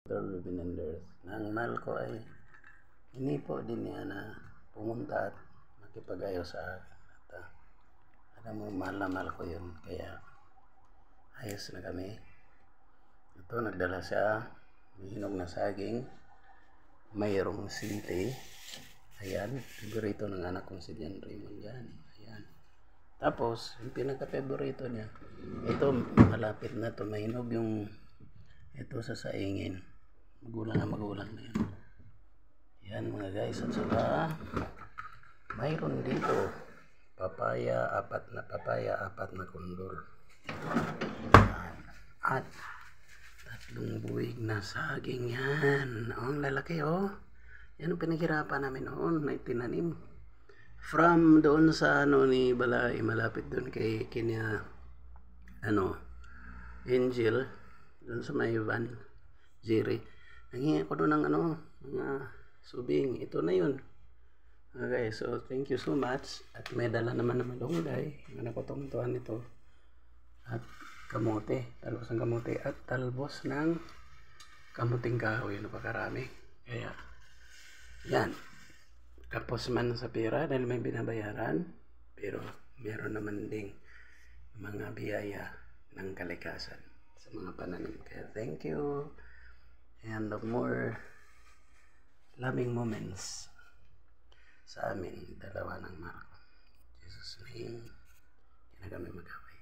Ruben Enders. Nang mahal ko ay inipo din niya na pumunta at makipag-ayos sa akin. At alam mo, mahal na mahal ko yun. Kaya ayos na kami. Ito, nagdala siya. May hinog na saging. Mayroong sili. Ayan, favorito ng anak kong si Jan Raymond yan. Ayan. Tapos, yung pinaka-favorito niya, ito, malapit na to. May hinog yung ito sa saingin. Magulang na yan. Yan mga guys. At saka mayroon dito papaya, apat na kondol. At 3 buwig na saging yan. Ang lalaki yan ang pinaghirapan namin noon na itinanim. From doon sa ni Balay, malapit doon kay Kenya Angel, doon sa may van Jerry. Nangingi ako doon ng mga subing. Ito na yun. Okay, so thank you so much. At may dala naman na malunggay. Yung nakotong-tuhan nito. At kamote. Talbos ng kamote. At talbos ng kamuting kahoy. Napakarami. Kaya, yan. Tapos man sa pera dahil may binabayaran. Pero meron naman ding mga biyaya ng kalikasan sa mga pananim. Kaya thank you. And the more loving moments sa amin, dalawa ng mahal ko. Jesus' name, hindi na kami mag-away.